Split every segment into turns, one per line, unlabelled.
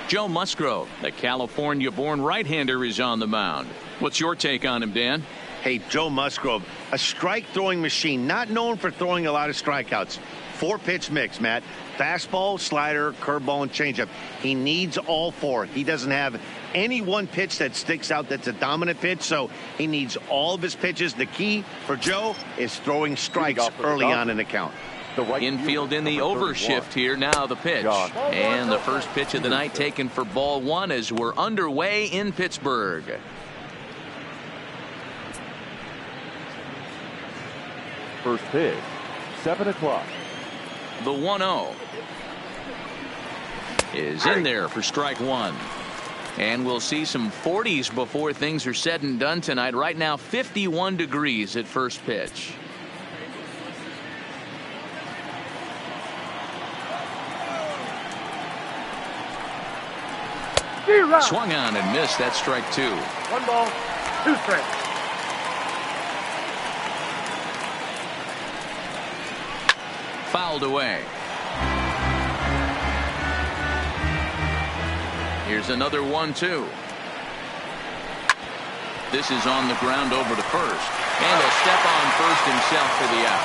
Joe Musgrove, the California-born right-hander, is on the mound. What's your take on him, Dan?
Hey, Joe Musgrove, a strike-throwing machine, not known for throwing a lot of strikeouts. 4-pitch mix, Matt. Fastball, slider, curveball, and changeup. He needs all 4. He doesn't have any one pitch that sticks out that's a dominant pitch, so he needs all of his pitches. The key for Joe is throwing strikes early on in the count.
Infield in the overshift here. Now the pitch. And the first pitch of the night taken for ball 1 as we're underway in Pittsburgh.
First pitch, 7 o'clock.
The 1-0 is in there for strike 1. And we'll see some 40s before things are said and done tonight. Right now 51 degrees at first pitch. Swung on and missed. That's strike 2.
1 ball, 2 strikes.
Fouled away. Here's another 1-2. This is on the ground over to first. And he'll step on first himself for the out.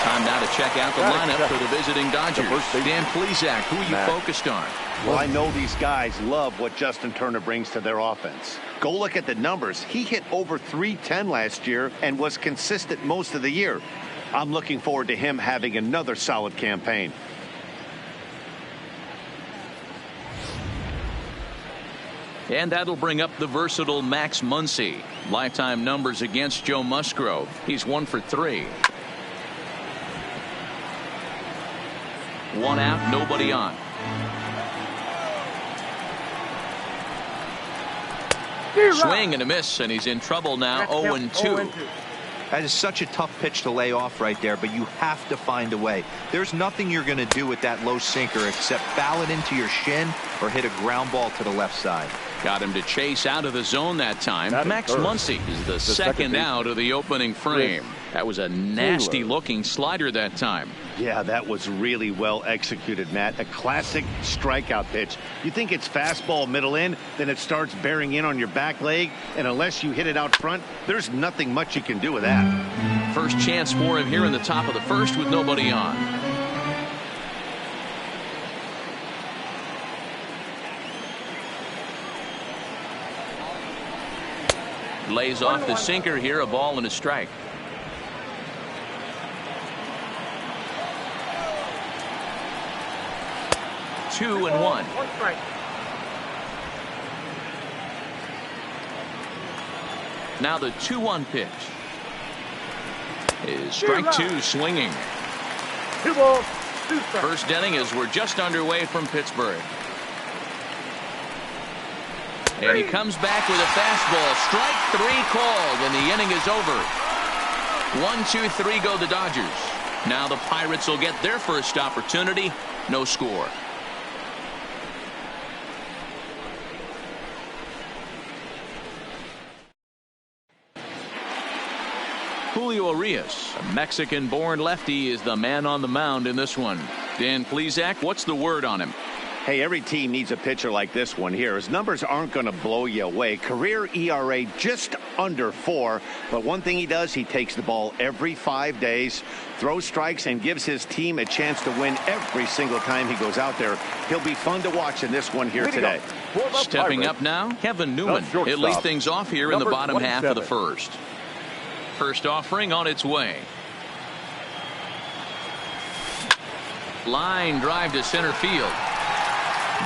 Time now to check out the lineup for the visiting Dodgers. Dan Plesac, who are you focused on?
Well, I know these guys love what Justin Turner brings to their offense. Go look at the numbers. He hit over .310 last year and was consistent most of the year. I'm looking forward to him having another solid campaign.
And that'll bring up the versatile Max Muncy. Lifetime numbers against Joe Musgrove. He's 1 for 3. 1 out, nobody on. Swing and a miss, and he's in trouble now. 0-2.
That is such a tough pitch to lay off right there, but you have to find a way. There's nothing you're going to do with that low sinker except foul it into your shin or hit a ground ball to the left side.
Got him to chase out of the zone that time. Max Muncy is the second out of the opening frame. That was a nasty looking slider that time.
Yeah, that was really well executed, Matt. A classic strikeout pitch. You think it's fastball middle in, then it starts bearing in on your back leg, and unless you hit it out front, there's nothing much you can do with that.
First chance for him here in the top of the first with nobody on. Lays off the sinker here, a ball and a strike. Two and one. Now the 2-1 pitch is strike 2, swinging.
2 balls, 2 strikes.
First inning as we're just underway from Pittsburgh. And he comes back with a fastball. Strike 3 called, and the inning is over. 1, 2, 3 go the Dodgers. Now the Pirates will get their first opportunity. No score. Julio Urias, a Mexican-born lefty, is the man on the mound in this one. Dan Plesac, what's the word on him?
Hey, every team needs a pitcher like this one here. His numbers aren't going to blow you away. Career ERA just under 4. But one thing he does, he takes the ball every 5 days, throws strikes, and gives his team a chance to win every single time he goes out there. He'll be fun to watch in this one here today.
Stepping up now, Kevin Newman. He'll lead things off here in the bottom half of the first. First offering on its way. Line drive to center field.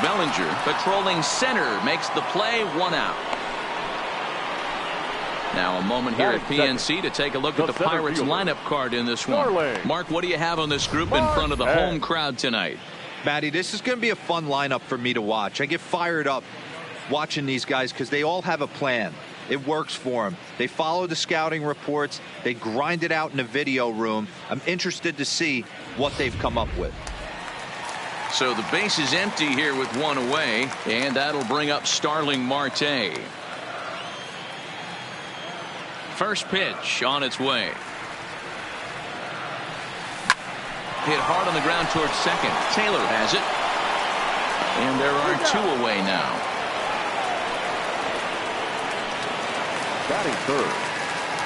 Bellinger patrolling center makes the play, 1 out. Now a moment here at PNC to take a look at the Pirates lineup card in this one. Mark, what do you have on this group in front of the home crowd tonight?
Matty, this is going to be a fun lineup for me to watch. I get fired up watching these guys because they all have a plan. It works for them. They follow the scouting reports. They grind it out in the video room. I'm interested to see what they've come up with.
So the base is empty here with 1 away, and that'll bring up Starling Marte. First pitch on its way. Hit hard on the ground towards second. Taylor has it. And there are 2 away now.
Batting third.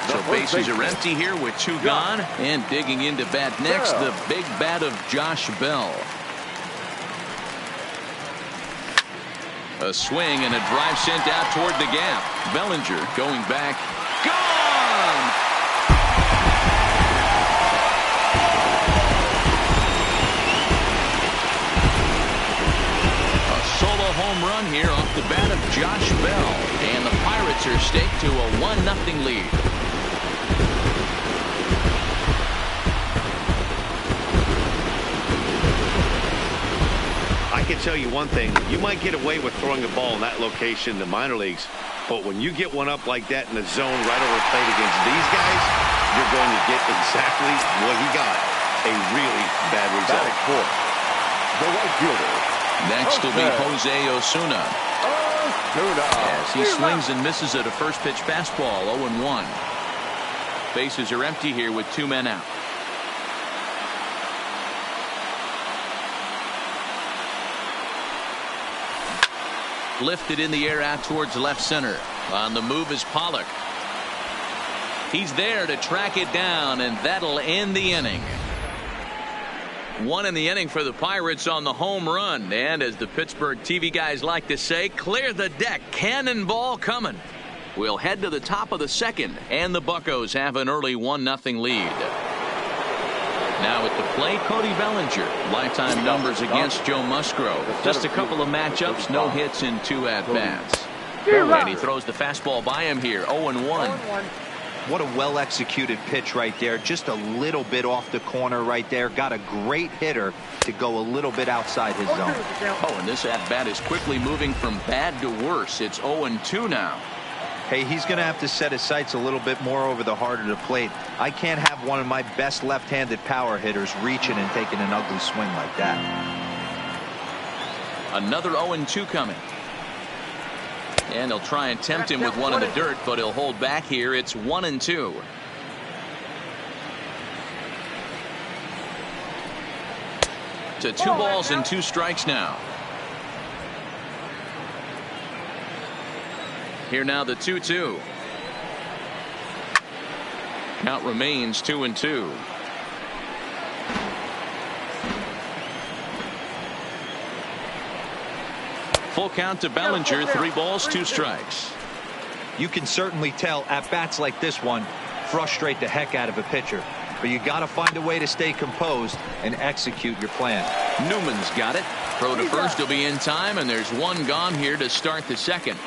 So bases are empty here with 2 gone. And digging in to bat next, the big bat of Josh Bell. A swing and a drive sent out toward the gap. Bellinger going back. Gone! A solo home run here off the bat of Josh Bell. And the Pirates are staked to a 1-0 lead.
I can tell you one thing. You might get away with throwing a ball in that location in the minor leagues, but when you get one up like that in the zone right over the plate against these guys, you're going to get exactly what he got. A really bad result.
Batting fourth. The right fielder.
Next will be Jose Osuna. As he swings and misses at a first pitch fastball, 0-1. Bases are empty here with 2 men out. Lifted in the air out towards left center. On the move is Pollock. He's there to track it down, and that'll end the inning. 1 in the inning for the Pirates on the home run. And as the Pittsburgh TV guys like to say, clear the deck. Cannonball coming. We'll head to the top of the second, and the Buccos have an early 1-0 lead. Now at the plate, Cody Bellinger. Lifetime numbers against Joe Musgrove. Just a couple of matchups, no hits in 2 at-bats. And he throws the fastball by him here, 0-1.
What a well-executed pitch right there. Just a little bit off the corner right there. Got a great hitter to go a little bit outside his zone.
Oh, and this at-bat is quickly moving from bad to worse. It's 0-2 now.
Hey, he's going to have to set his sights a little bit more over the heart of the plate. I can't have one of my best left-handed power hitters reaching and taking an ugly swing like that.
Another 0-2 coming. And they'll try and tempt him with one in the dirt, but he'll hold back here. It's 1-2. To 2 balls and 2 strikes now. Here now the 2-2. Count remains 2-2. Full count to Bellinger. 3 balls, 2 strikes.
You can certainly tell at bats like this one frustrate the heck out of a pitcher. But you got to find a way to stay composed and execute your plan.
Newman's got it. Throw to first will be in time, and there's 1 gone here to start the second.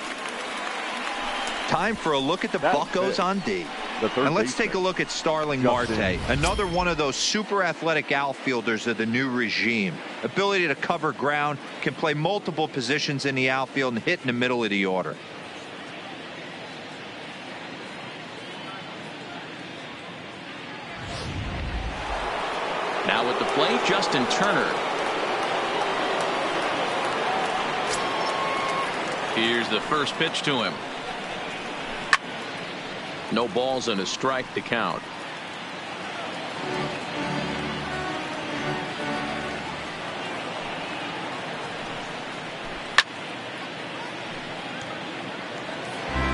Time for a look at the Buccos on D. And let's take a look at Starling Marte, another one of those super athletic outfielders of the new regime. Ability to cover ground, can play multiple positions in the outfield and hit in the middle of the order.
Now at the plate, Justin Turner. Here's the first pitch to him. No balls and a strike to count.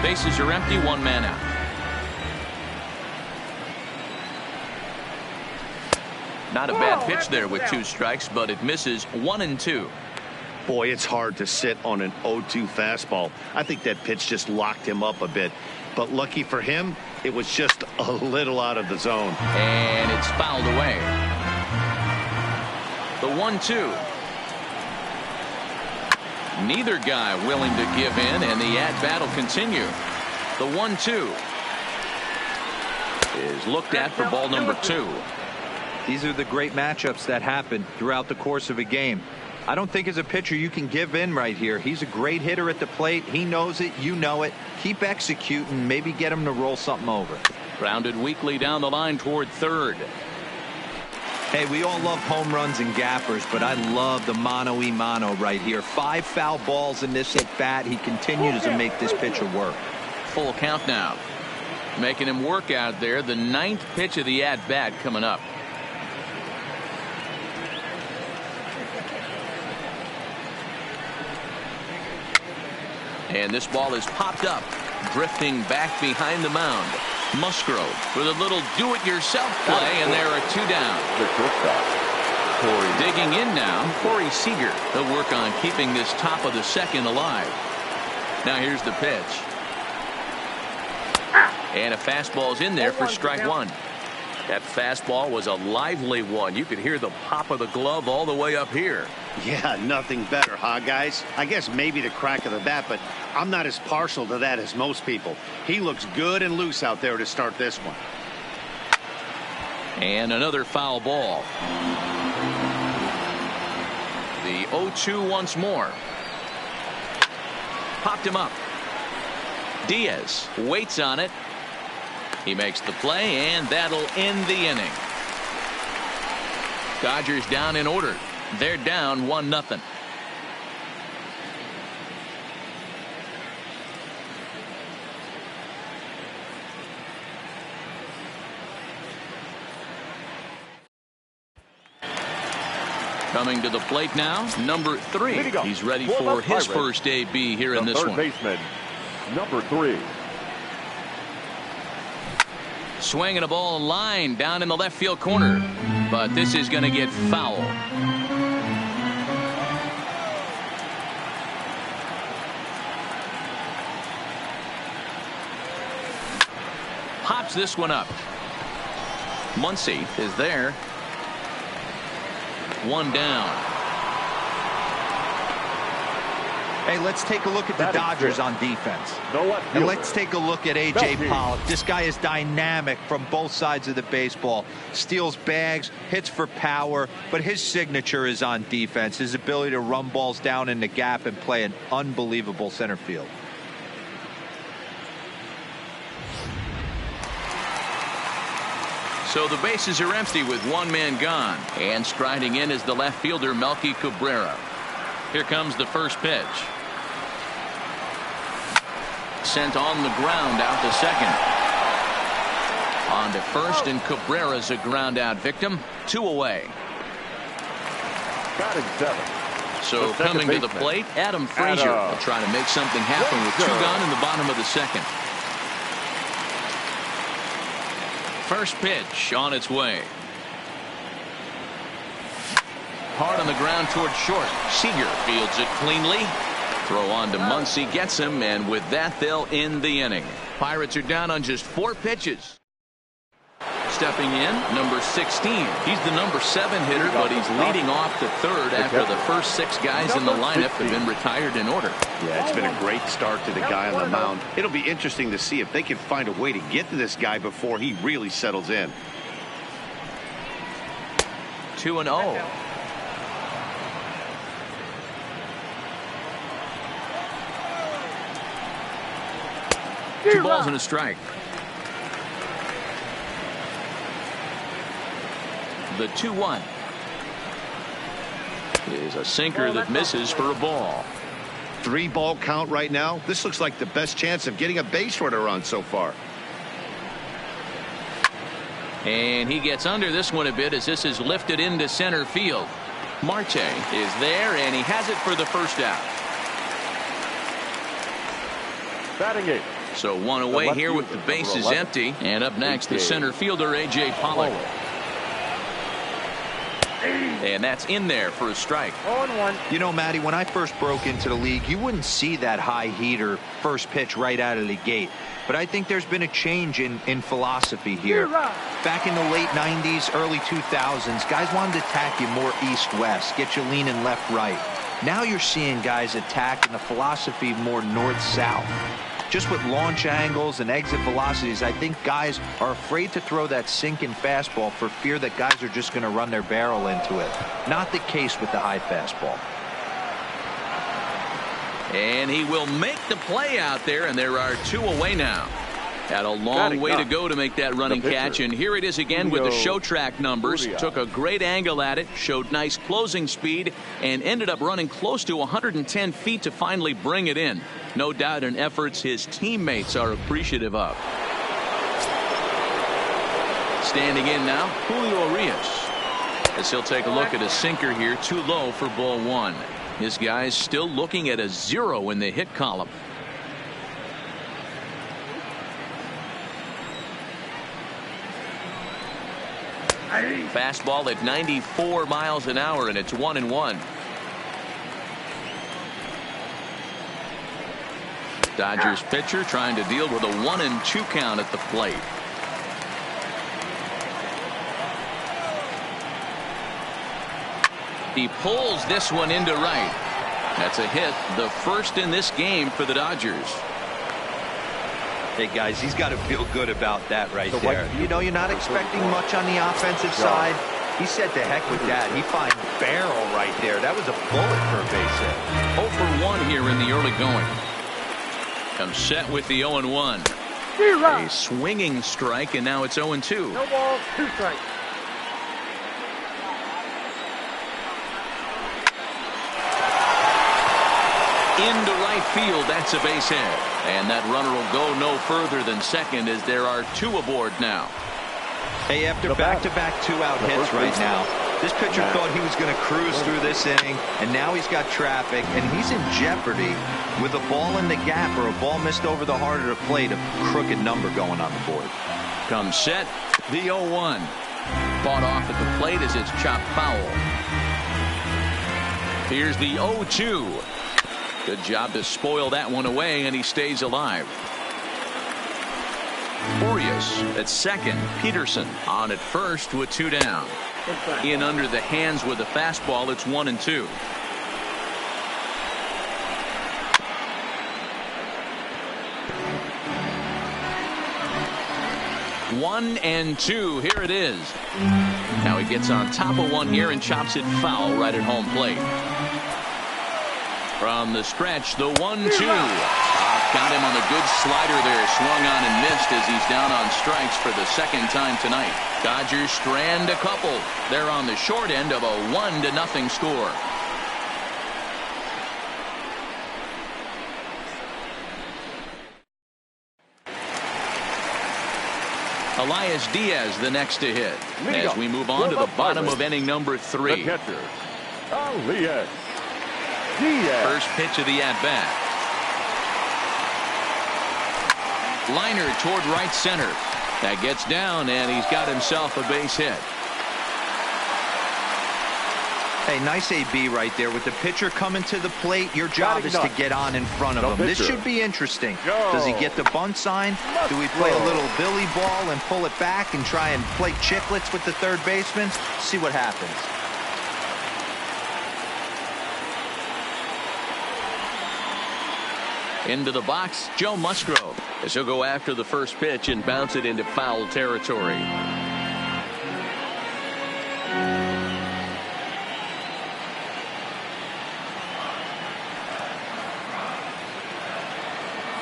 Bases are empty, 1 man out. Not a bad pitch there with 2 strikes, but it misses. 1-2.
Boy, it's hard to sit on an 0-2 fastball. I think that pitch just locked him up a bit. But lucky for him, it was just a little out of the zone.
And it's fouled away. The 1-2. Neither guy willing to give in, and the at-bat will continue. The 1-2 is looked at for ball number 2.
These are the great matchups that happen throughout the course of a game. I don't think as a pitcher you can give in right here. He's a great hitter at the plate. He knows it. You know it. Keep executing. Maybe get him to roll something over.
Grounded weakly down the line toward third.
Hey, we all love home runs and gappers, but I love the mano-y-mano right here. 5 foul balls in this at-bat. He continues to make this pitcher work.
Full count now. Making him work out there. The 9th pitch of the at-bat coming up. And this ball is popped up, drifting back behind the mound. Musgrove with a little do-it-yourself play, and there are 2 down. Digging in now, Corey Seager. He'll work on keeping this top of the second alive. Now here's the pitch. And a fastball's in there for strike 1. That fastball was a lively one. You could hear the pop of the glove all the way up here.
Yeah, nothing better, huh, guys? I guess maybe the crack of the bat, but I'm not as partial to that as most people. He looks good and loose out there to start this one.
And another foul ball. The 0-2 once more. Popped him up. Diaz waits on it. He makes the play, and that'll end the inning. Dodgers down in order. They're down 1-0. Coming to the plate now, number 3. He's ready for his first AB here in this one.
Third baseman, number 3.
Swinging a ball in line down in the left field corner, but this is going to get foul. Pops this one up. Muncy is there. 1 down.
Hey, let's take a look at the Dodgers on defense. And let's take a look at A.J. Pollock. This guy is dynamic from both sides of the baseball. Steals bags, hits for power, but his signature is on defense. His ability to run balls down in the gap and play an unbelievable center field.
So the bases are empty with 1 man gone. And striding in is the left fielder, Melky Cabrera. Here comes the first pitch. Sent on the ground out to second. On to first, and Cabrera's a ground out victim. 2 away.
Batting 7.
So coming to the plate, Adam Frazier will try to make something happen with 2 gone in the bottom of the second. First pitch on its way. Hard on the ground toward short. Seager fields it cleanly. Throw on to Muncy, gets him, and with that they'll end the inning. Pirates are down on just 4 pitches. Stepping in, number 16. He's the number 7 hitter, but he's leading off the third after the first 6 guys in the lineup have been retired in order.
Yeah, it's been a great start to the guy on the mound. It'll be interesting to see if they can find a way to get to this guy before he really settles in.
2-0. 2 balls and a strike. The 2-1 is a sinker that misses for a ball.
3-ball count right now. This looks like the best chance of getting a base runner on so far.
And he gets under this one a bit as this is lifted into center field. Marte is there, and he has it for the first out.
Batting 8.
So 1 away here with the bases empty. And up next, the center fielder, A.J. Pollock. And that's in there for a strike.
0-1.
You know, Matty, when I first broke into the league, you wouldn't see that high heater first pitch right out of the gate. But I think there's been a change in philosophy here. Back in the late 90s, early 2000s, guys wanted to attack you more east-west, get you leaning left-right. Now you're seeing guys attack in the philosophy more north-south. Just with launch angles and exit velocities, I think guys are afraid to throw that sinking fastball for fear that guys are just going to run their barrel into it. Not the case with the high fastball.
And he will make the play out there, and there are 2 away now. Had a long way to go to make that running catch, and here it is again with the show track numbers. Took a great angle at it, showed nice closing speed, and ended up running close to 110 feet to finally bring it in. No doubt in efforts his teammates are appreciative of. Standing in now, Julio Urias, as he'll take a look at a sinker here, too low for ball 1. This guy's still looking at a 0 in the hit column. Fastball at 94 miles an hour, and it's 1-1. Dodgers pitcher trying to deal with a 1-2 count at the plate. He pulls this one into right. That's a hit, the first in this game for the Dodgers.
Hey guys, he's got to feel good about that right there. You know, you're not expecting much on the offensive side. He said to heck with that. He finds barrel right there. That was a bullet for a base hit.
0 for 1 here in the early going. Comes set with the 0-1. A swinging strike, and now it's 0-2.
No balls, 2 strikes.
Into right field, that's a base hit. And that runner will go no further than second as there are 2 aboard now.
Hey, after back-to-back 2-out hits right now, this pitcher thought he was going to cruise through this inning, and now he's got traffic, and he's in jeopardy with a ball in the gap or a ball missed over the heart of the plate, a crooked number going on the board.
Comes set, the 0-1. Fought off at the plate as it's chopped foul. Here's the 0-2. Good job to spoil that one away, and he stays alive. Urias at second. Peterson on at first with 2 down. In under the hands with a fastball. It's 1-2. One and two. Here it is. Now he gets on top of one here and chops it foul right at home plate. From the stretch, the 1-2. Got him on the good slider there. Swung on and missed as he's down on strikes for the second time tonight. Dodgers strand a couple. They're on the short end of a 1-0 score. Elias Diaz the next to hit as we move on to the bottom of inning number 3.
The catcher, Elias Diaz.
First pitch of the at-bat. Liner toward right center. That gets down, and he's got himself a base hit.
Hey, nice AB right there. With the pitcher coming to the plate, your job is to get on in front of him. This should be interesting. Does he get the bunt sign? Do we play a little Billy ball and pull it back and try and play chicklets with the third baseman? See what happens.
Into the box, Joe Musgrove, as he'll go after the first pitch and bounce it into foul territory.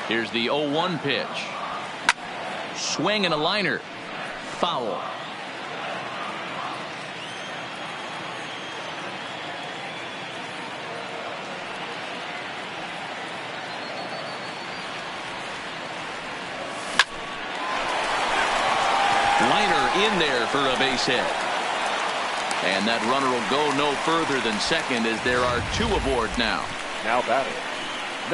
Here's the 0-1 pitch. Swing and a liner. Foul. Liner in there for a base hit. And that runner will go no further than second as there are 2 aboard now.
Now batting.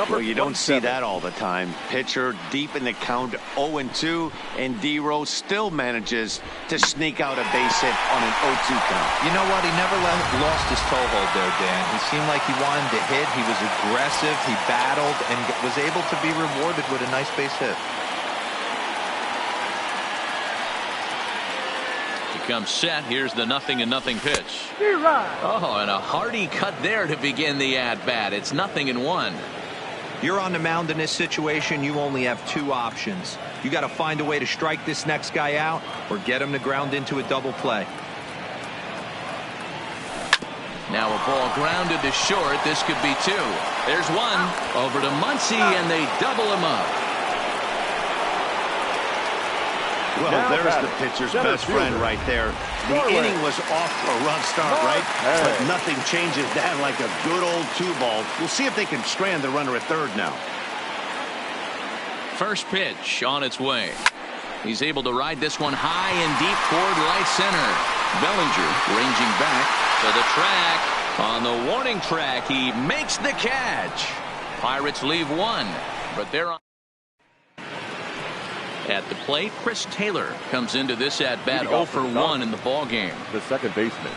Well, you don't see that all the time. Pitcher deep in the count, 0-2, and D-Rose still manages to sneak out a base hit on an 0-2 count.
You know what? He never lost his toehold there, Dan. He seemed like he wanted to hit. He was aggressive. He battled and was able to be rewarded with a nice base hit.
Comes set. Here's the 0-0 pitch. Oh, and a hearty cut there to begin the at-bat. It's 0-1.
You're on the mound in this situation. You only have 2 options. You got to find a way to strike this next guy out or get him to ground into a double play.
Now a ball grounded to short. This could be 2. There's one over to Muncy, and they double him up.
Well, there's the pitcher's best friend right there. The inning was off to a rough start, right? But nothing changes that like a good old 2-ball. We'll see if they can strand the runner at third now.
First pitch on its way. He's able to ride this one high and deep toward right center. Bellinger ranging back to the track. On the warning track, he makes the catch. Pirates leave 1, but they're on. At the plate, Chris Taylor comes into this at-bat 0 for 1 in the ball game.
The second baseman,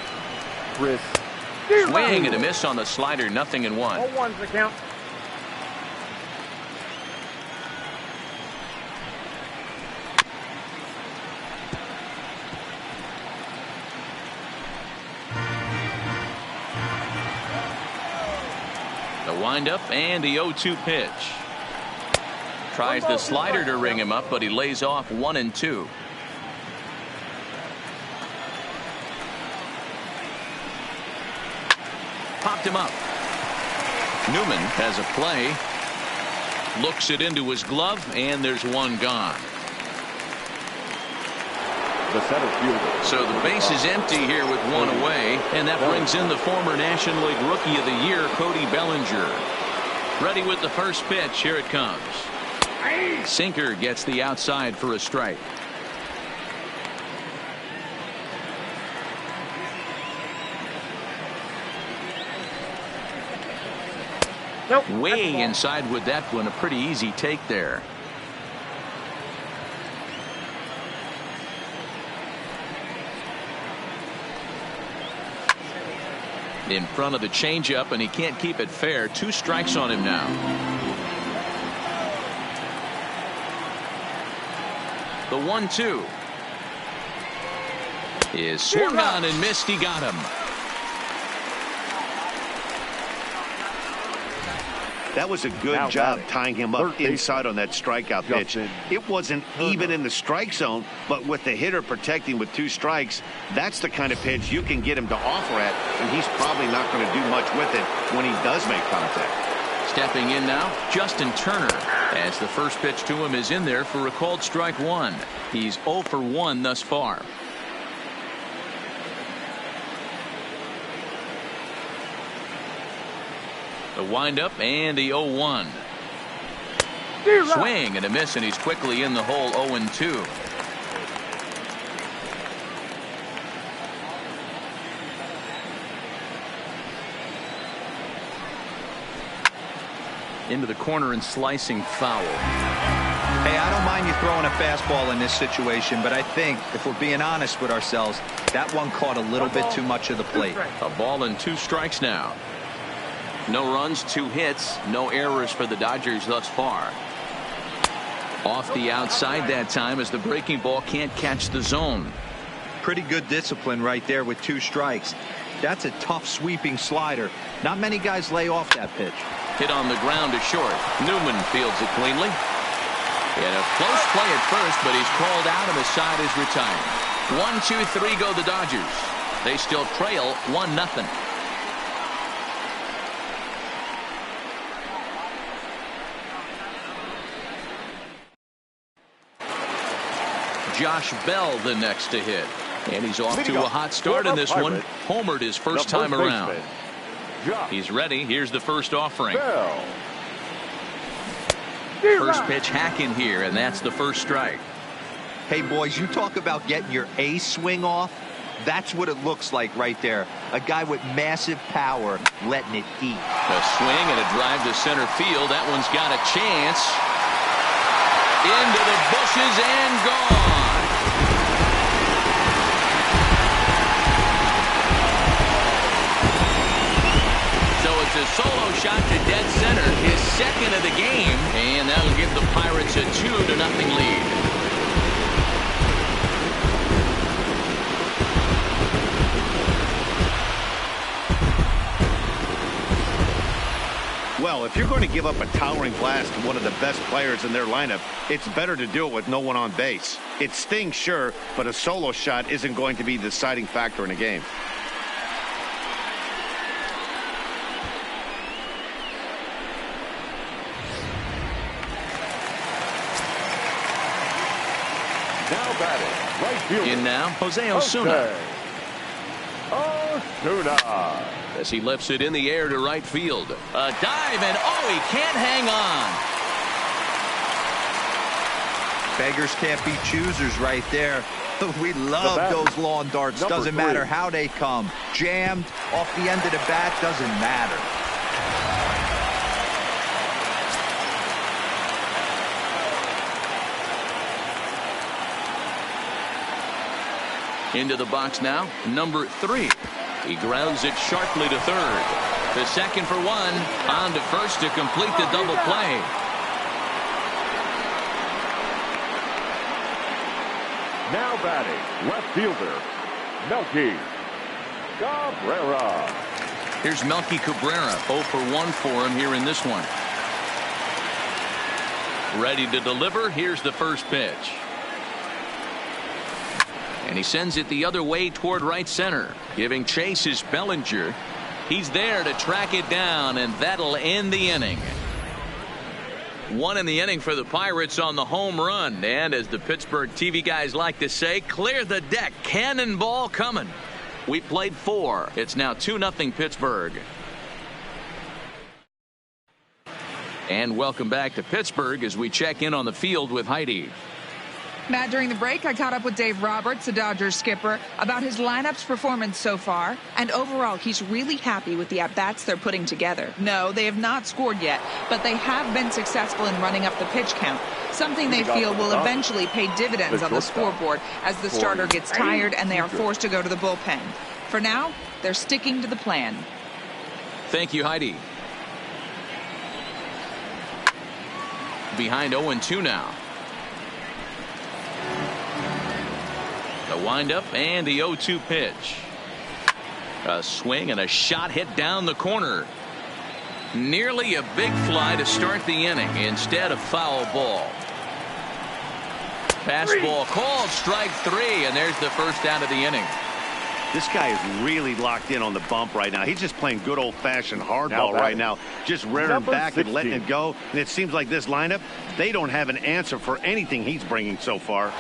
Chris.
Swing and a miss on the slider, 0-1.
0-1's the count.
The windup and the 0-2 pitch. Tries the slider to ring him up, but he lays off 1-2. Popped him up. Newman has a play. Looks it into his glove, and there's one gone.
The center fielder.
So the base is empty here with one away, and that brings in the former National League Rookie of the Year, Cody Bellinger. Ready with the first pitch. Here it comes. Sinker gets the outside for a strike.
Nope.
Way inside with that one. A pretty easy take there. In front of the changeup, and he can't keep it fair. 2 strikes on him now. The 1-2 is swung on and missed. He got him.
That was a good job tying him up inside on that strikeout pitch. It wasn't even in the strike zone, but with the hitter protecting with 2 strikes, that's the kind of pitch you can get him to offer at, and he's probably not going to do much with it when he does make contact.
Stepping in now, Justin Turner, as the first pitch to him is in there for a called strike 1. He's 0 for 1 thus far. The windup and the 0-1. Swing and a miss, and he's quickly in the hole. 0-2. Into the corner and slicing foul.
Hey, I don't mind you throwing a fastball in this situation, but I think if we're being honest with ourselves, that one caught a little bit too much of the plate.
A ball and 2 strikes now. No runs, 2 hits, no errors for the Dodgers thus far. Off the outside that time as the breaking ball can't catch the zone.
Pretty good discipline right there with 2 strikes. That's a tough sweeping slider. Not many guys lay off that pitch.
Hit on the ground to short. Newman fields it cleanly. He had a close play at first, but he's called out and the side is retired. 1-2-3 go the Dodgers. They still trail 1-0. Josh Bell the next to hit. And he's off to a hot start in this one. Homered his first time around. He's ready. Here's the first offering. First pitch hacking here, and that's the first strike.
Hey, boys, you talk about getting your A swing off. That's what it looks like right there. A guy with massive power letting it eat.
A swing and a drive to center field. That one's got a chance. Into the bushes and gone. A solo shot to dead center, his second of the game, and that'll give the Pirates a 2-0 lead.
Well, if you're going to give up a towering blast to one of the best players in their lineup, it's better to do it with no one on base. It stings, sure, but a solo shot isn't going to be the deciding factor in a game.
In now, Jose Osuna.
Osuna.
As he lifts it in the air to right field. A dive, and oh, he can't hang on.
Beggars can't be choosers right there. We love those lawn darts. Doesn't matter how they come. Jammed off the end of the bat, doesn't matter.
Into the box now, number 3. He grounds it sharply to third. The second for 1. On to first to complete the double play.
Now batting, left fielder, Melky Cabrera.
Here's Melky Cabrera, 0 for 1 for him here in this one. Ready to deliver. Here's the first pitch. And he sends it the other way toward right center. Giving chase is Bellinger. He's there to track it down, and that'll end the inning. 1 in the inning for the Pirates on the home run. And as the Pittsburgh TV guys like to say, clear the deck. Cannonball coming. We played 4. It's now 2-0 Pittsburgh. And welcome back to Pittsburgh as we check in on the field with Heidi.
Matt, during the break, I caught up with Dave Roberts, the Dodgers skipper, about his lineup's performance so far. And overall, he's really happy with the at-bats they're putting together. No, they have not scored yet, but they have been successful in running up the pitch count, something they feel will eventually pay dividends on the scoreboard as the starter gets tired and they are forced to go to the bullpen. For now, they're sticking to the plan.
Thank you, Heidi. Behind 0-2 now. The windup and the 0-2 pitch. A swing and a shot hit down the corner. Nearly a big fly to start the inning instead of foul ball. Fastball called, strike 3, and there's the first out of the inning.
This guy is really locked in on the bump right now. He's just playing good old-fashioned hardball right now. Just rearing back and letting it go. And it seems like this lineup, they don't have an answer for anything he's bringing so far.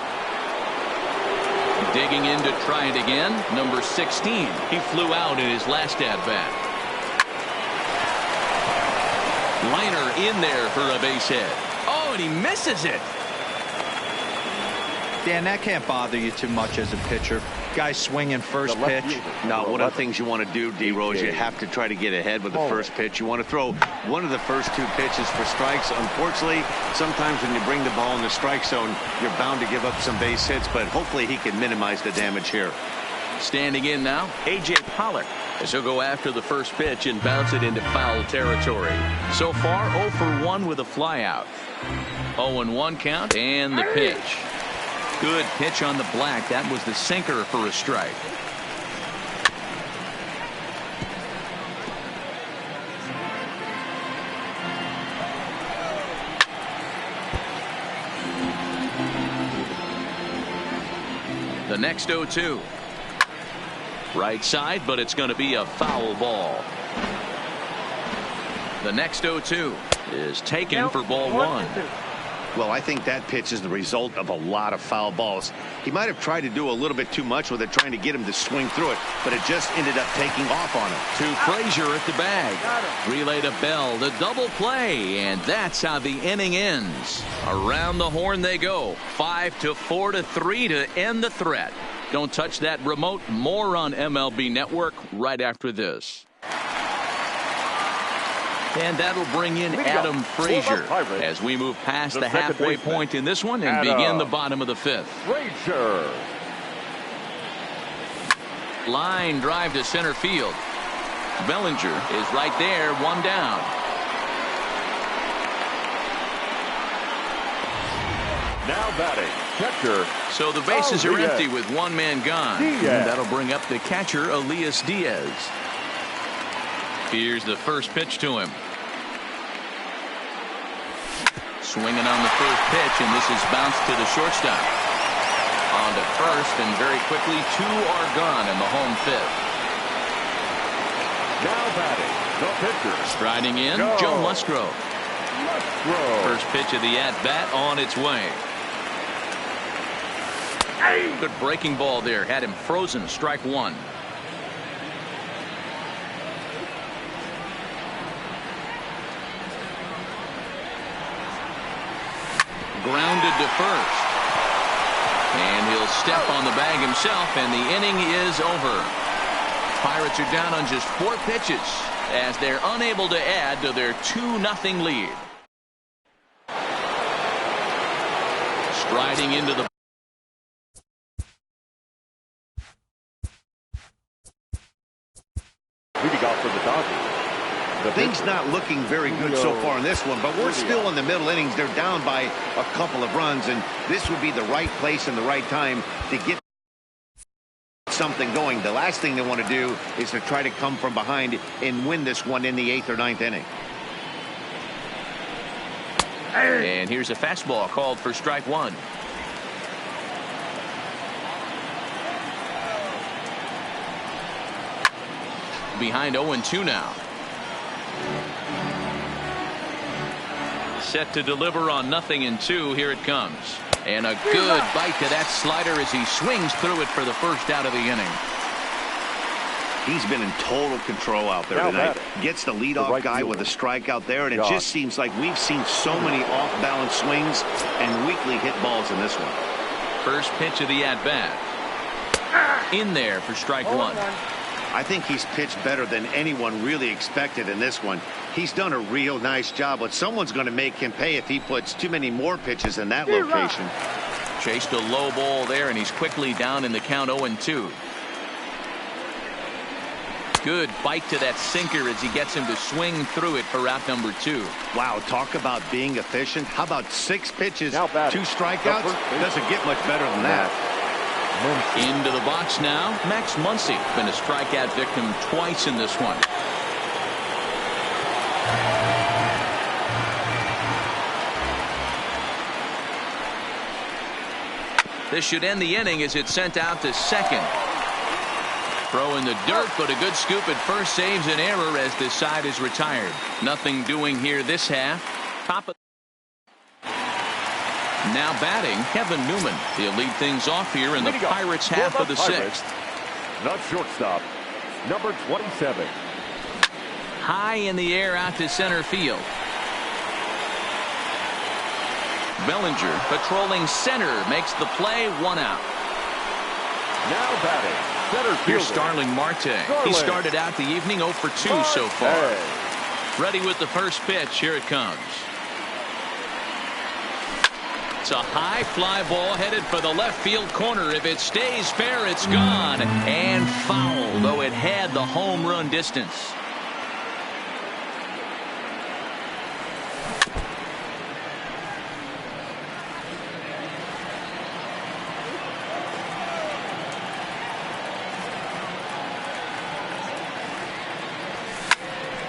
Digging in to try it again, number 16. He flew out in his last at-bat. Liner in there for a base hit. Oh, and he misses it.
Dan, that can't bother you too much as a pitcher. Guy swinging first pitch.
No, one of the things you want to do, D-Rose, you have to try to get ahead with the first pitch. You want to throw one of the first 2 pitches for strikes. Unfortunately, sometimes when you bring the ball in the strike zone, you're bound to give up some base hits, but hopefully he can minimize the damage here.
Standing in now, A.J. Pollock, as he'll go after the first pitch and bounce it into foul territory. So far, 0 for 1 with a flyout. 0-1 count, and the pitch. Good pitch on the black. That was the sinker for a strike. The next 0-2. Right side, but it's going to be a foul ball. The next 0-2 is taken for ball 1.
Well, I think that pitch is the result of a lot of foul balls. He might have tried to do a little bit too much with it, trying to get him to swing through it, but it just ended up taking off on him.
To Frazier at the bag. Relay to Bell, the double play, and that's how the inning ends. Around the horn they go. 5-4-3 to end the threat. Don't touch that remote. More on MLB Network right after this. And that'll bring in Adam Frazier as we move past the halfway point in this one and begin the bottom of the 5th.
Frazier.
Line drive to center field. Bellinger is right there, 1 down.
Now batting, catcher.
So the bases are
Diaz.
empty with 1 man gone.
Diaz.
And that'll bring up the catcher, Elias Diaz. Here's the first pitch to him. Swinging on the first pitch, and this is bounced to the shortstop. On to first, and very quickly 2 are gone in the home 5th.
Now batting, the pitcher.
Striding in,
Go.
Joe Musgrove.
Musgrove.
First pitch of the at-bat on its way. Good breaking ball there. Had him frozen. Strike 1. Grounded to first. And he'll step on the bag himself, and the inning is over. Pirates are down on just 4 pitches as they're unable to add to their 2-0 lead. Striding into the
for the Dodgers.
Things not looking very good so far in this one, but we're still in the middle innings. They're down by a couple of runs, and this would be the right place and the right time to get something going. The last thing they want to do is to try to come from behind and win this one in the 8th or 9th inning.
And here's a fastball called for strike one. Behind 0-2 now. Set to deliver on 0-2. Here it comes. And a good bite to that slider as he swings through it for the first out of the inning.
He's been in total control out there tonight. Gets the leadoff guy with a strikeout there, and it just seems like we've seen so many off-balance swings and weakly hit balls in this one.
First pitch of the at-bat. In there for strike one.
I think he's pitched better than anyone really expected in this one. He's done a real nice job, but someone's going to make him pay if he puts too many more pitches in that location.
Chased a low ball there, and he's quickly down in the count 0-2. Good bite to that sinker as he gets him to swing through it for out number 2.
Wow, talk about being efficient. How about 6 pitches, 2 strikeouts? Doesn't get much better than that.
Into the box now, Max Muncy. Been a strikeout victim twice in this one. This should end the inning as it's sent out to second. Throw in the dirt, but a good scoop at first saves an error as this side is retired. Nothing doing here this half. Top of now batting, Kevin Newman. He'll lead things off here in the Pirates' half of the 6th.
Not shortstop, number 27.
High in the air out to center field. Bellinger patrolling center makes the play, 1 out.
Now batting, center fielder.
Here's Starling Marte. He started out the evening 0 for 2 so far. Ready with the first pitch. Here it comes. It's a high fly ball headed for the left field corner. If it stays fair, it's gone. And foul, though it had the home run distance.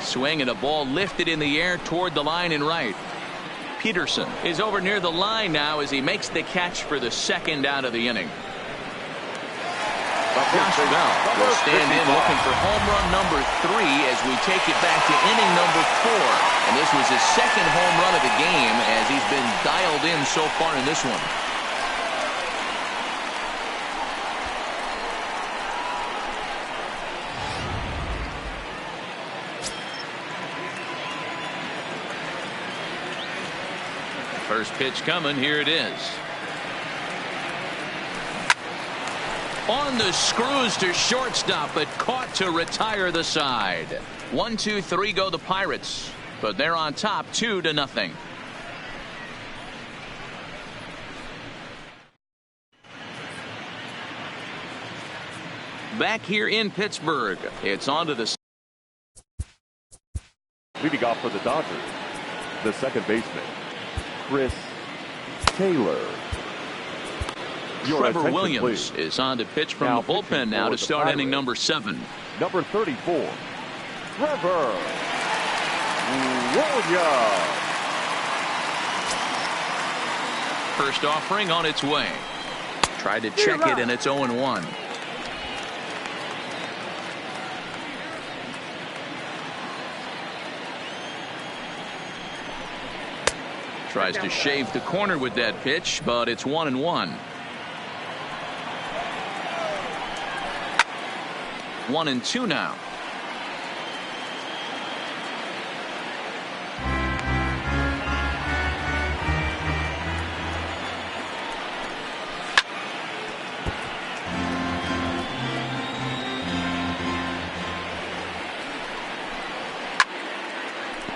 Swing and a ball lifted in the air toward the line and right. Peterson is over near the line now as he makes the catch for the second out of the inning. Josh Bell will stand in looking for home run number 3 as we take it back to inning number 4. And this was his second home run of the game as he's been dialed in so far in this one. First pitch coming. Here it is. On the screws to shortstop, but caught to retire the side. 1, 2, 3 go the Pirates, but they're on top 2-0. Back here in Pittsburgh, it's on to the
leading off for the Dodgers, the second baseman, Chris Taylor.
Trevor Williams is on to pitch from the bullpen now to start inning number 7.
Number 34, Trevor Williams.
First offering on its way. Tried to check it, and it's 0-1. Tries to shave the corner with that pitch, but it's 1-1. 1-2 now.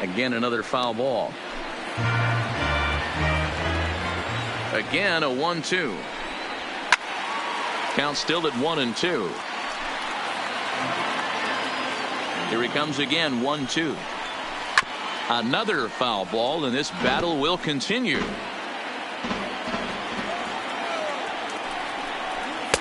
Again, another foul ball. Again, a 1-2. Count still at 1-2. Here he comes again, 1-2. Another foul ball, and this battle will continue.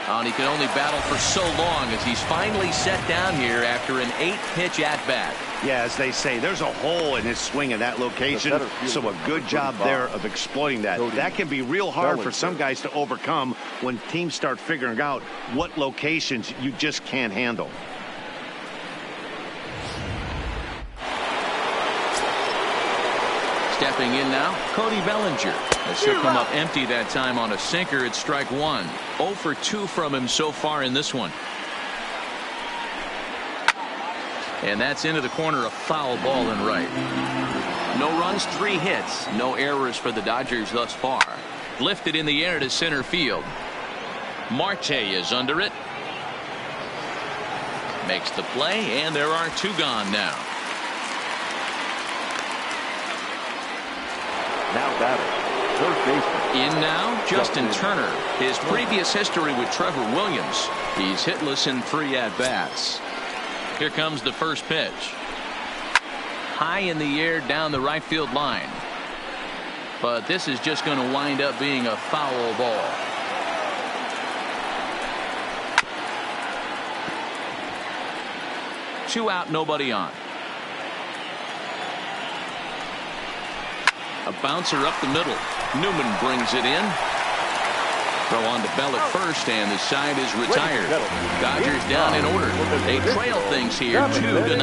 And he can only battle for so long as he's finally set down here after an 8-pitch at-bat.
Yeah, as they say, there's a hole in his swing in that location, so a good job there of exploiting that. That can be real hard for some guys to overcome when teams start figuring out what locations you just can't handle.
Stepping in now, Cody Bellinger. As he'll come up empty that time on a sinker at strike one. 0 for 2 from him so far in this one. And that's into the corner, a foul ball and right. No runs, 3 hits. No errors for the Dodgers thus far. Lifted in the air to center field. Marte is under it. Makes the play, and there are 2 gone now.
Now batting, third baseman.
In now, Justin Turner. His previous history with Trevor Williams. He's hitless in 3 at-bats. Here comes the first pitch. High in the air down the right field line. But this is just going to wind up being a foul ball. Two out, nobody on. A bouncer up the middle. Newman brings it in. Throw on to Bell at first, and the side is retired. Dodgers down in order. They trail things here 2-0.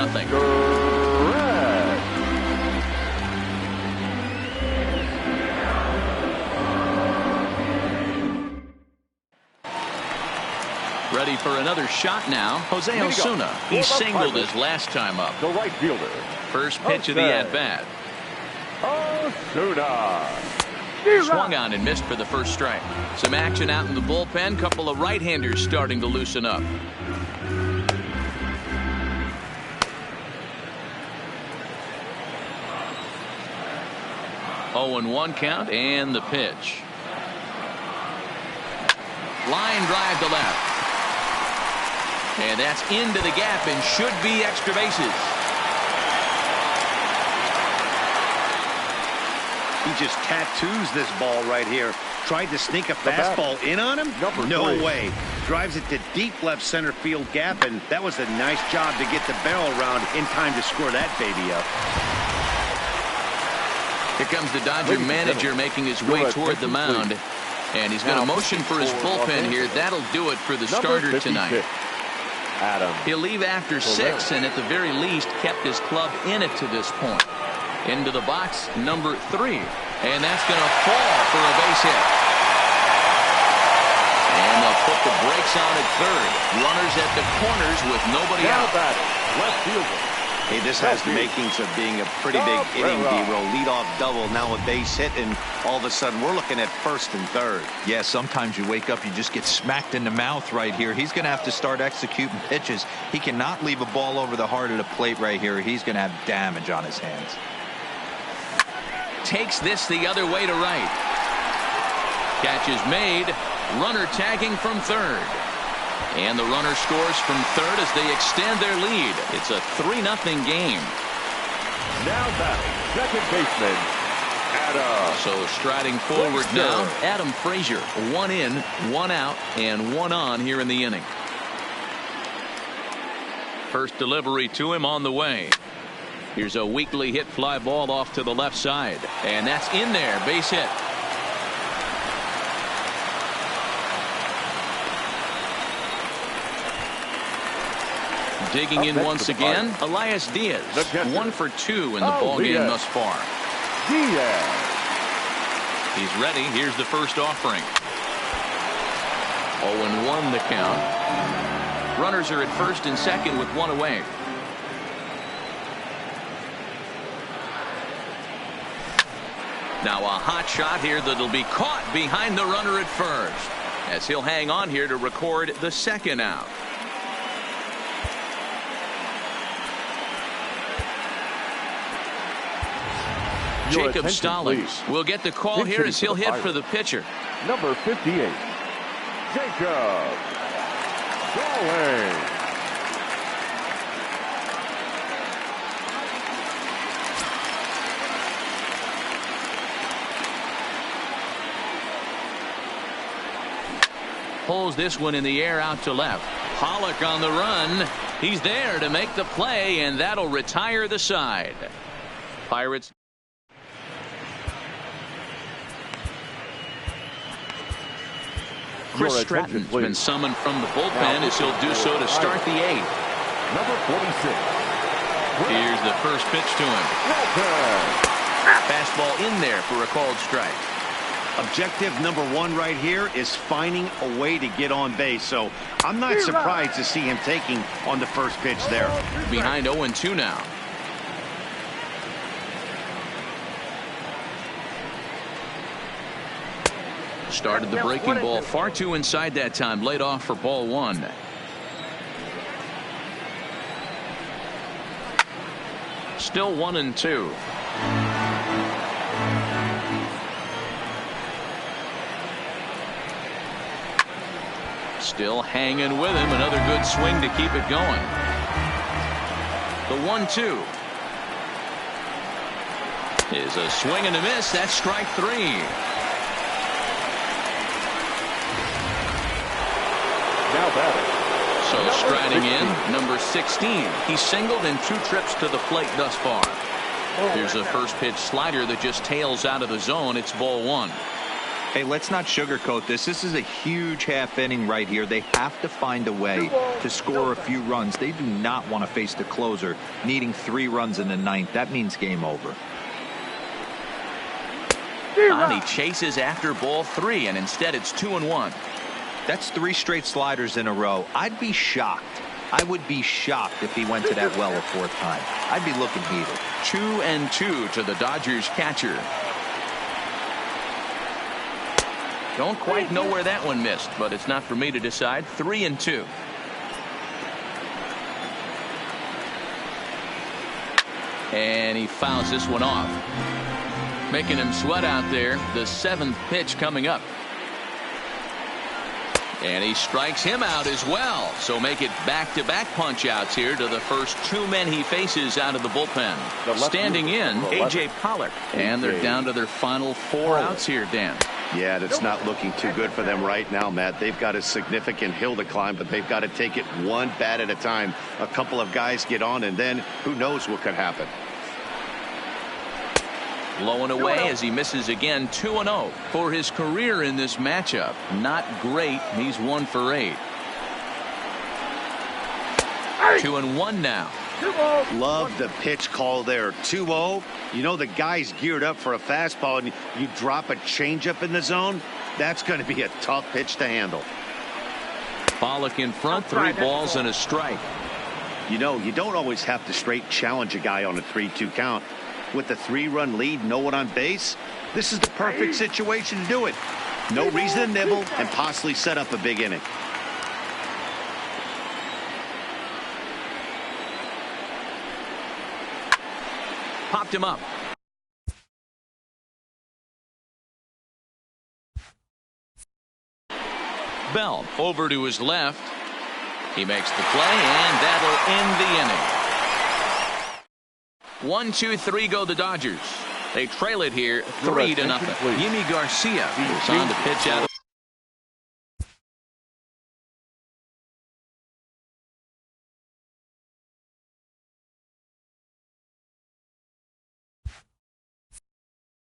Ready for another shot now. Jose Osuna. He singled his last time up.
The right fielder.
First pitch of the at-bat.
Osuna.
Swung on and missed for the first strike. Some action out in the bullpen. Couple of right-handers starting to loosen up. Oh, and 1 count, and the pitch. Line drive to left. And that's into the gap and should be extra bases.
He just tattoos this ball right here. Tried to sneak a fastball in on him? No way. Drives it to deep left center field gap, and that was a nice job to get the barrel around in time to score that baby up.
Here comes the Dodger manager making his way toward the mound. And he's going to motion for his bullpen here. That'll do it for the starter tonight. He'll leave after 6, and at the very least kept his club in it to this point. Into the box, number 3. And that's going to fall for a base hit. And they'll put the brakes on at third. Runners at the corners with nobody out.
Left fielder.
Hey, this has the makings of being a pretty big inning, D-Roll. Leadoff double, now a base hit, and all of a sudden we're looking at first and third.
Yeah, sometimes you wake up, you just get smacked in the mouth right here. He's going to have to start executing pitches. He cannot leave a ball over the heart of the plate right here. He's going to have damage on his hands.
Takes this the other way to right. Catch is made. Runner tagging from third. And the runner scores from third as they extend their lead. It's a 3-0 game.
Now batting, second baseman, Adam.
So striding forward now, Adam Frazier. 1 in, 1 out, and 1 on here in the inning. First delivery to him on the way. Here's a weakly hit fly ball off to the left side. And that's in there, base hit. Digging in once again, Elias Diaz. 1 for 2 in the ball game thus far.
Diaz.
He's ready. Here's the first offering. 0-1 the count. Runners are at first and second with 1 away. Now a hot shot here that'll be caught behind the runner at first, as he'll hang on here to record the second out. Jacob Stallings will get the call here as he'll hit for the pitcher.
Number 58, Jacob Stallings.
pulls this one in the air out to left. Pollock on the run. He's there to make the play, and that'll retire the side. Pirates. Chris Stratton's been summoned from the bullpen as he'll do so to start the 8th.
Number 46.
Here's the first pitch to him. Fastball in there for a called strike.
Objective number 1 right here is finding a way to get on base. So I'm not surprised to see him taking on the first pitch there.
Behind 0-2 now. Started the breaking ball far too inside that time. Laid off for ball 1. Still 1-2. Still hanging with him. Another good swing to keep it going. The 1-2 is a swing and a miss. That's strike 3.
Now batting.
So striding in, number 16. He's singled in 2 trips to the plate thus far. Here's a first pitch slider that just tails out of the zone. It's ball 1.
Hey, let's not sugarcoat this. This is a huge half inning right here. They have to find a way to score a few runs. They do not want to face the closer needing 3 runs in the 9th. That means game over.
And he chases after ball 3, and instead it's 2-1.
That's 3 straight sliders in a row. I'd be shocked. I would be shocked if he went to that well a 4th time. I'd be looking heated.
2-2 to the Dodgers catcher. Don't quite know where that one missed, but it's not for me to decide. 3-2. And he fouls this one off, making him sweat out there. The 7th pitch coming up. And he strikes him out as well. So make it back-to-back punch-outs here to the first 2 men he faces out of the bullpen. Standing in, A.J. Pollock. And they're down to their final 4 outs here, Dan.
Yeah, that's not looking too good for them right now, Matt. They've got a significant hill to climb, but they've got to take it one bat at a time. A couple of guys get on, and then who knows what could happen.
Low and away as he misses again. 2-0 for his career in this matchup. Not great. He's 1 for 8. 2-1 now.
Love the pitch call there. 2-0. You know the guy's geared up for a fastball, and you drop a changeup in the zone. That's going to be a tough pitch to handle.
Pollock in front. 3 balls and a strike.
You know, you don't always have to straight challenge a guy on a 3-2 count. With the 3-run lead, no one on base, this is the perfect situation to do it. No reason to nibble and possibly set up a big inning.
Popped him up. Bell over to his left. He makes the play, and that'll end the inning. 1-2-3 go the Dodgers. They trail it here 3-0. Yimi Garcia is on the pitch out of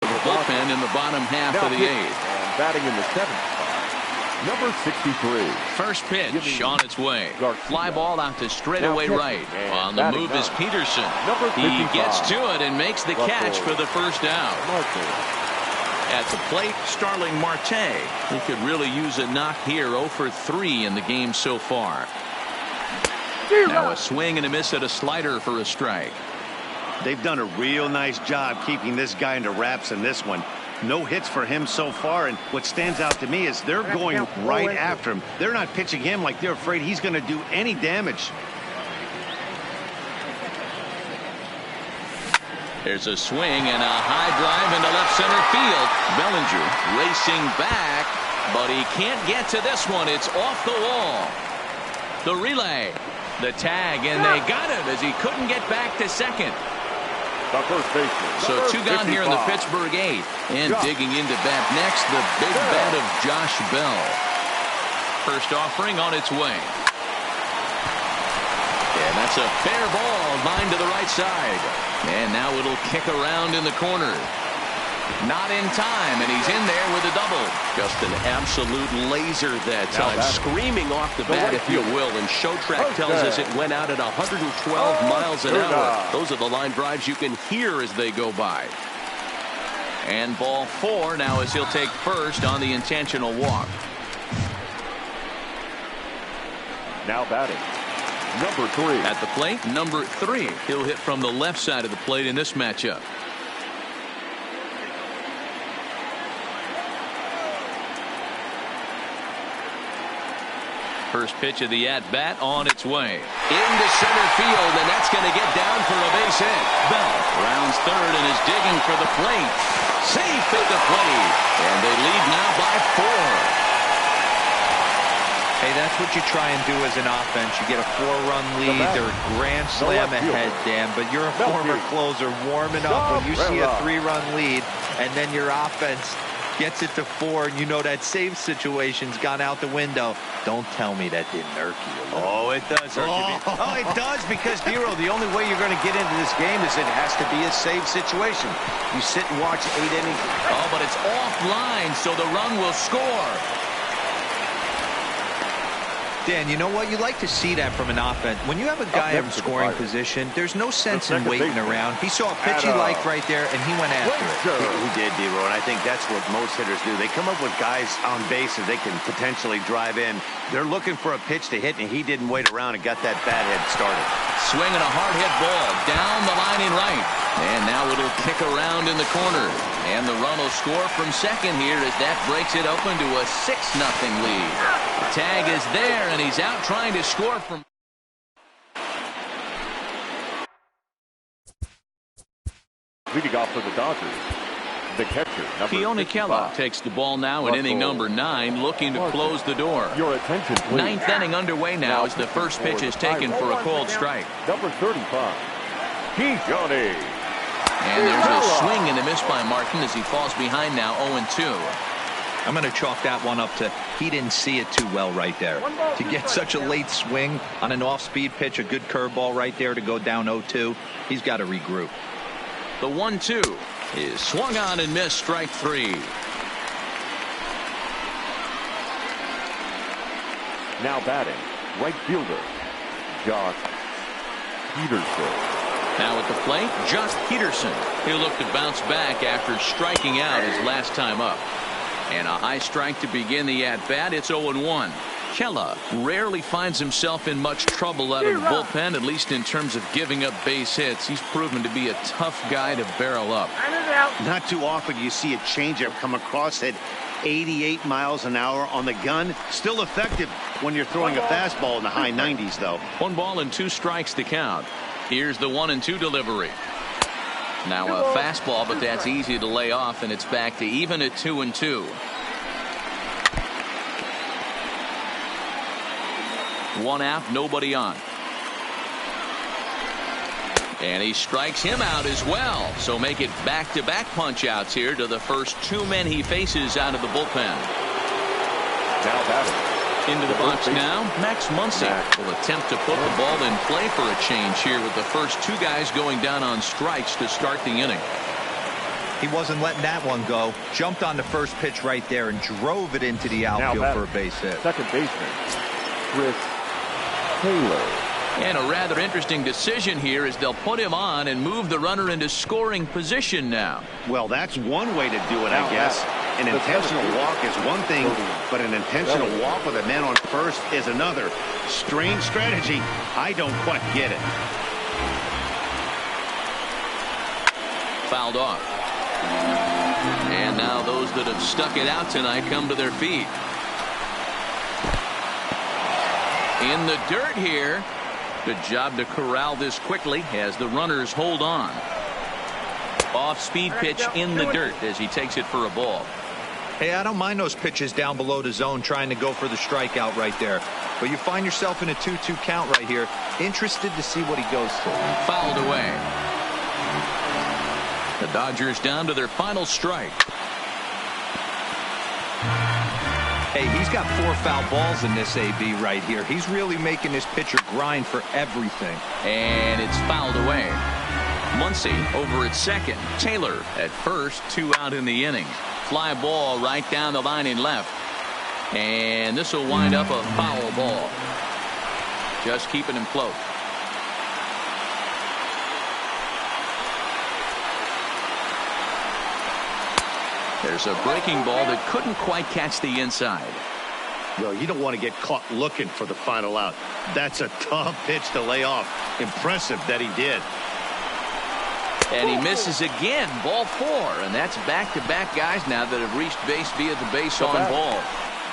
the bullpen in the bottom half of the 8th.
And batting in the 7th spot, number 63.
First pitch on its way. Fly ball out to straightaway right. On the move is Peterson. He gets to it and makes the catch for the first out. At the plate, Starling Marte. He could really use a knock here. 0 for 3 in the game so far. Now a swing and a miss at a slider for a strike.
They've done a real nice job keeping this guy into wraps in this one. No hits for him so far, and what stands out to me is they're going right after him. They're not pitching him like they're afraid he's going to do any damage.
There's a swing and a high drive into left center field. Bellinger racing back, but he can't get to this one. It's off the wall. The relay, the tag, and they got it as he couldn't get back to second.
The first baseman.
So 2 gone here in the Pittsburgh 8th. And digging into bat next, the big bat of Josh Bell. First offering on its way. And that's a fair ball, line to the right side. And now it'll kick around in the corner. Not in time, and he's in there with a double.
Just an absolute laser that time, screaming off the bat, if you will. And Showtrack tells us it went out at 112 miles an hour. Those are the line drives you can hear as they go by.
And ball 4 now as he'll take first on the intentional walk.
Now batting, number 3.
At the plate, number 3. He'll hit from the left side of the plate in this matchup. First pitch of the at-bat on its way. Into center field, and that's going to get down for a base hit. Bell rounds third and is digging for the plate. Safe at the plate. And they lead now by 4.
Hey, that's what you try and do as an offense. You get a 4-run lead. They're a grand slam ahead, Dan, but you're a former closer warming up when you see a 3-run lead, and then your offense gets it to 4, and you know that save situation's gone out the window. Don't tell me that didn't irk you.
Oh, it does irk you. Oh, it does, because, Dero, the only way you're going to get into this game is it has to be a save situation. You sit and watch 8 innings.
Oh, but it's offline, so the run will score.
Dan, you know what? You like to see that from an offense. When you have a guy in scoring position, there's no sense in waiting around. He saw a pitch he liked right there, and he went after it.
He did, Dero, and I think that's what most hitters do. They come up with guys on base that they can potentially drive in. They're looking for a pitch to hit, and he didn't wait around and got that bat head started.
Swinging a hard hit ball down the line in right. And now it'll kick around in the corner. And the run will score from second here as that breaks it open to a 6-0 lead. The tag is there, and he's out trying to score from.
Leading off for the Dodgers, the catcher,
Keone Kela takes the ball now in inning number 9, looking to close the door.
Your attention, please.
9th inning underway now as the first pitch is taken for a called strike.
Number 35, Keone.
And there's a swing and a miss by Martin as he falls behind now 0-2.
I'm going to chalk that one up to he didn't see it too well right there. To get such a late swing on an off-speed pitch, a good curveball right there to go down 0-2, he's got to regroup.
The 1-2 is swung on and missed, strike 3.
Now batting, right fielder, Josh Peterson.
Now at the plate, Josh Peterson. He'll look to bounce back after striking out his last time up. And a high strike to begin the at-bat. It's 0-1. Kela rarely finds himself in much trouble out of the bullpen, at least in terms of giving up base hits. He's proven to be a tough guy to barrel up.
Not too often you see a changeup come across at 88 miles an hour on the gun. Still effective when you're throwing a fastball in the high 90s, though.
1 ball and 2 strikes to count. Here's the 1-2 delivery. Now a fastball, but that's easy to lay off, and it's back to even at 2-2. 1 out, nobody on. And he strikes him out as well. So make it back-to-back punch-outs here to the first 2 men he faces out of the bullpen.
Now batting.
Into the box now, Max Muncy will attempt to put the ball in play for a change here with the first 2 guys going down on strikes to start the inning.
He wasn't letting that one go. Jumped on the first pitch right there and drove it into the outfield for a base hit.
Second baseman, Chris Taylor.
And a rather interesting decision here is they'll put him on and move the runner into scoring position now.
Well, that's one way to do it, I guess. An intentional walk is one thing, but an intentional walk with a man on first is another. Strange strategy. I don't quite get it.
Fouled off. And now those that have stuck it out tonight come to their feet. In the dirt here. Good job to corral this quickly as the runners hold on. Off-speed pitch in the dirt as he takes it for a ball.
Hey, I don't mind those pitches down below the zone trying to go for the strikeout right there. But you find yourself in a 2-2 count right here. Interested to see what he goes to.
Fouled away. The Dodgers down to their final strike.
Hey, Hey, he's got 4 foul balls in this AB right here. He's really making this pitcher grind for everything.
And it's fouled away. Muncy over at second. Taylor at first. 2 out in the inning. Fly ball right down the line in left. And this will wind up a foul ball. Just keeping him close. There's a breaking ball that couldn't quite catch the inside.
Well, you don't want to get caught looking for the final out. That's a tough pitch to lay off. Impressive that he did.
And he misses again. Ball 4. And that's back-to-back guys now that have reached base via the base on ball.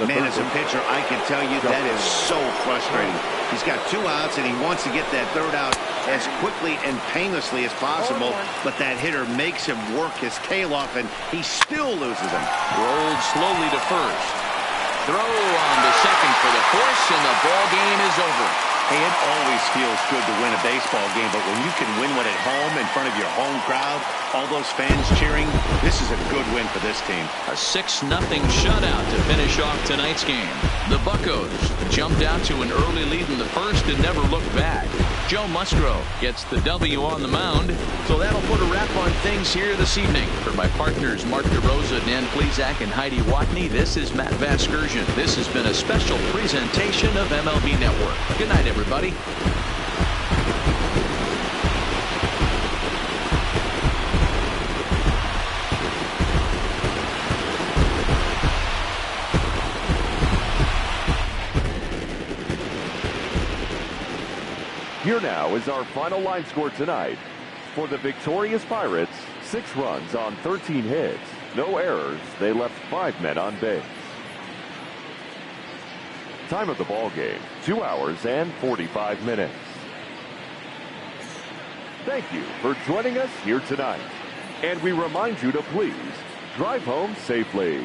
Man, as a pitcher, I can tell you that is so frustrating. He's got 2 outs, and he wants to get that 3rd out as quickly and painlessly as possible, but that hitter makes him work his tail off, and he still loses him.
Rolled slowly to first. Throw on to second for the force, and the ball game is over.
Hey, it always feels good to win a baseball game, but when you can win one at home in front of your home crowd, all those fans cheering, this is a good win for this team.
A 6-0 shutout to finish off tonight's game. The Buccos jumped out to an early lead in the first and never looked back. Joe Musgrove gets the W on the mound. So that'll put a wrap on things here this evening. For my partners Mark DeRosa, Dan Plesac, and Heidi Watney, this is Matt Vasgersian. This has been a special presentation of MLB Network. Good night, everybody.
Here now is our final line score tonight. For the victorious Pirates, 6 runs on 13 hits. No errors. They left 5 men on base. Time of the ball game, 2 hours and 45 minutes. Thank you for joining us here tonight. And we remind you to please drive home safely.